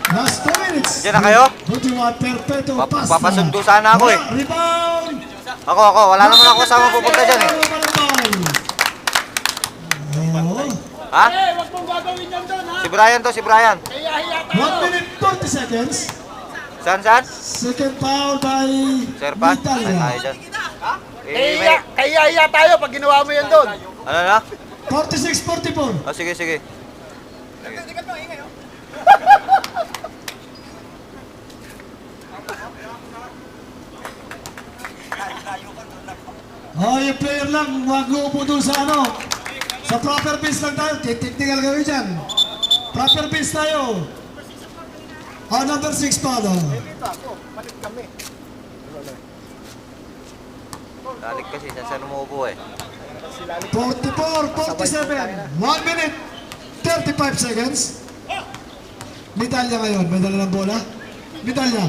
Last 2 minutes. Diyan na kayo? Perpetuo pass. Papasundo sana ako eh. Rebound. Ako. Wala naman ako kasama pupunta dyan eh. Ha? Wag mong gagawin yan doon, ha? Si Brian to, si Brian. Hiya tayo. 1 minute 30 seconds. Saan? Second foul by Sir Pat? Ay, Italia. tayo dyan. Eh, Hiya tayo pag ginawa mo yan doon. ano na? 46-44. Sige. Yung player lang, huwag uupo dun sa ano. Sa proper base lang tayo. Technical gawin dyan. Proper base tayo. Number 6 palo. Dalik kasi, saan umuupo eh. 44-47. 1 minute 35 seconds. Medalya ngayon. May dala ng bola. Medalya.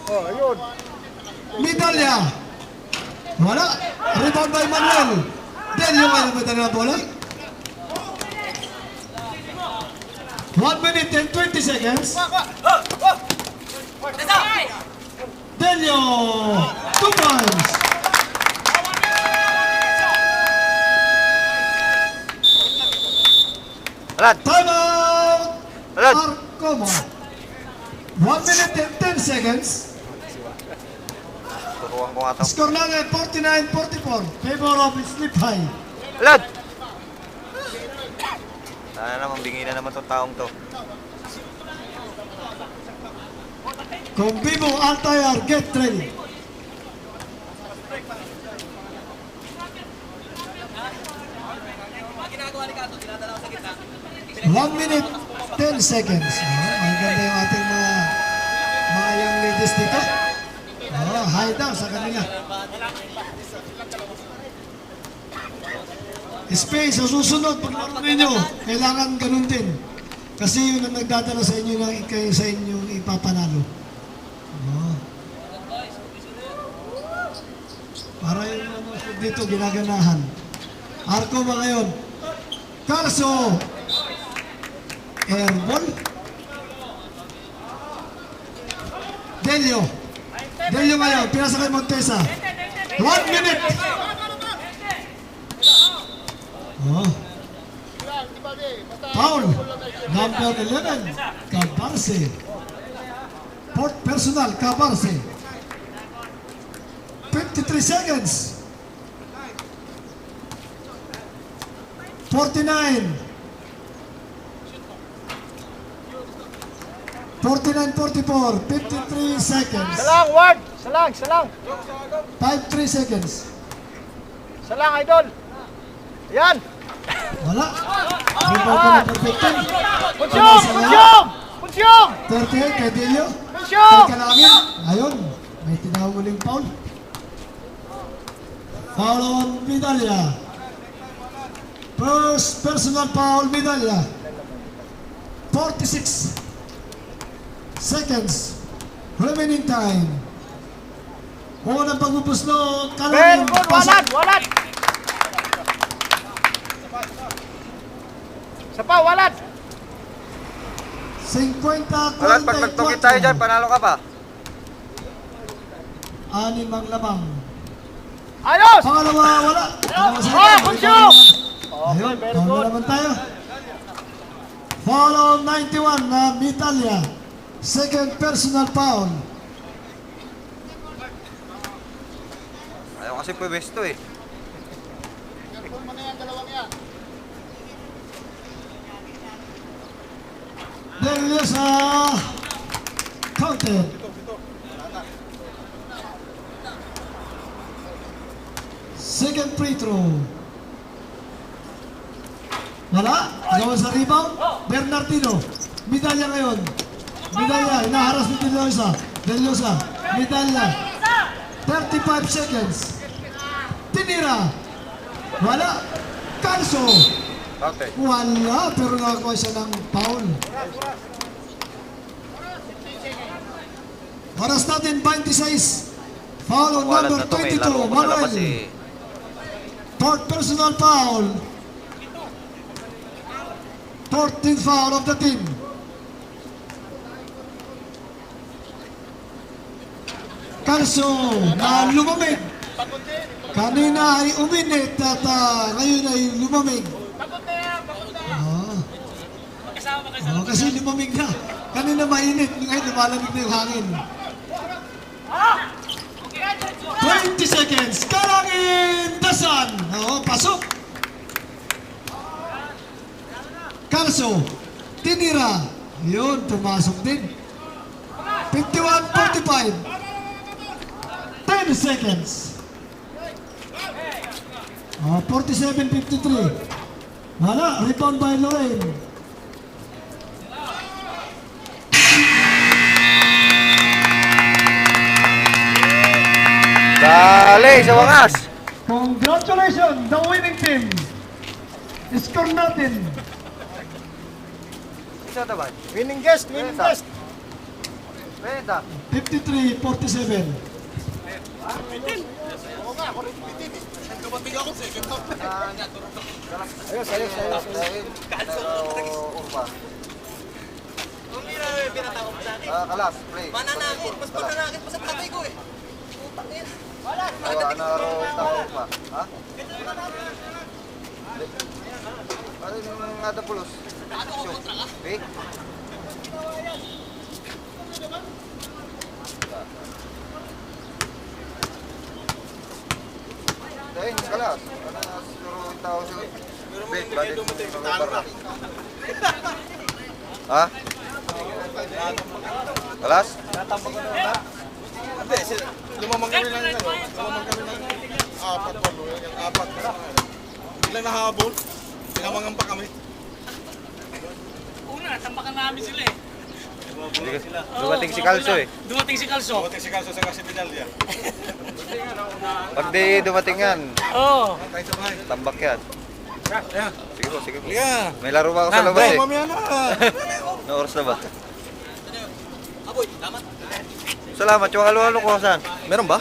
Ayun. Medalya. Wala. Rebound by Manuel. Delio ngayon may dala ng bola. 1 minute and 20 seconds. Delio. 2 points. Alad! Time out. Alad! Arcoma. 1 minute and 10 seconds. Turuan ko nga ito. Score lang ay 49-44. Favor of Slip High. Alad! Sana naman, bingi na naman itong taong to. Kung Vivo Altair, get ready. One minute, 10 seconds. Ang ganda yung ating mga young ladies dito. High down sa kanila. Space, sa susunod, pag laro ninyo, kailangan ganun din. Kasi yun ang nagdadala sa inyo na kayo sa inyong ipapanalo. Para yung mga dito ginaganahan. Arco ba ngayon? Carso! Airball. Delio. Delio ngayon, pinasa kay Montesa. 1 minute! Foul. Number 11, Cabarce. Fourth personal, Cabarce. 53 seconds. 49. 49-44, 53 seconds. Salang, Ward. Salang. 5-3 seconds. Salang, idol. Yan. Wala. Rebound ko na perfectin. Punsyong! 38 kay Delio. Punsyong! Kay Kalangin. Ayun. May tinawag uling foul. Foul on Medalya. First personal foul Medalya. 46 seconds. Remaining time. Unang pagbubuslo. Very good, walat. Walat. 50-44. Alad, pag nagtukit tayo dyan, panalo ka pa. 6 ang lamang. Ayos! Pangalawa, wala. Punsyong! Ayun, foul naman tayo. Foul on 91 na Medalya. Second personal foul. Ayaw kasi pwesto eh. Delio sa counter. Second free throw. Wala. Gawa sa rebound. Bernardino. Medalya ngayon. Medalya. Inaharas ni Deliosa. Deliosa. Medalya. 35 seconds. Tinira. Wala. Carso. Okay. Wala. Pero nakakuha siya ng foul. Oras natin 26. Foul on Walat number na to, may 22. laro ko sa labas Manuel. eh. Fourth personal foul. 14th foul of the team. Calcio na lumamig. Kanina ay uminit at ngayon ay lumamig. Kasi lumamig na. Kanina mainit, ngayon lumalamig na yung hangin. 20 seconds. Kalangin Dasan. Pasok. Calcio. Tinira. Yun, pumasok din. 51-45. 10 seconds. 47-53. Wala, rebound by Lorraine. Dali, sa wakas! Congratulations, the winning team. Score natin. Isa naman. Winning guest, winning guest. Benta. 53-47. Ayos, ayos, ayos. Urba. Kalas, play. Mananakit, mas mananakit pa sa tatay ko eh. Putang ina. Anaro Urba. Ha? Ano yung ada pulos? Okay? Dahil kalas. Ano siguro yung tao sa bed, balik sa November. Ha? Kalas? Hindi, lumamang kami ng ano, lumamang kami ng apat pa, yung apat. Ilang nahabol, pinamangan pa kami. Una, tambakan namin sila eh. Dumating si Calcio eh. Dumating si Calcio. Buti si Calcio sa kasi pinalya. Pag di dumating yan, Oo. Tayo sa bahay. tambak yan. Yeah. Sige po, sige po. Yeah. May laro ba ako sa labas eh? Mamaya na. Na oras na ba? Salamat. Yung halo-halo ko saan? Meron ba?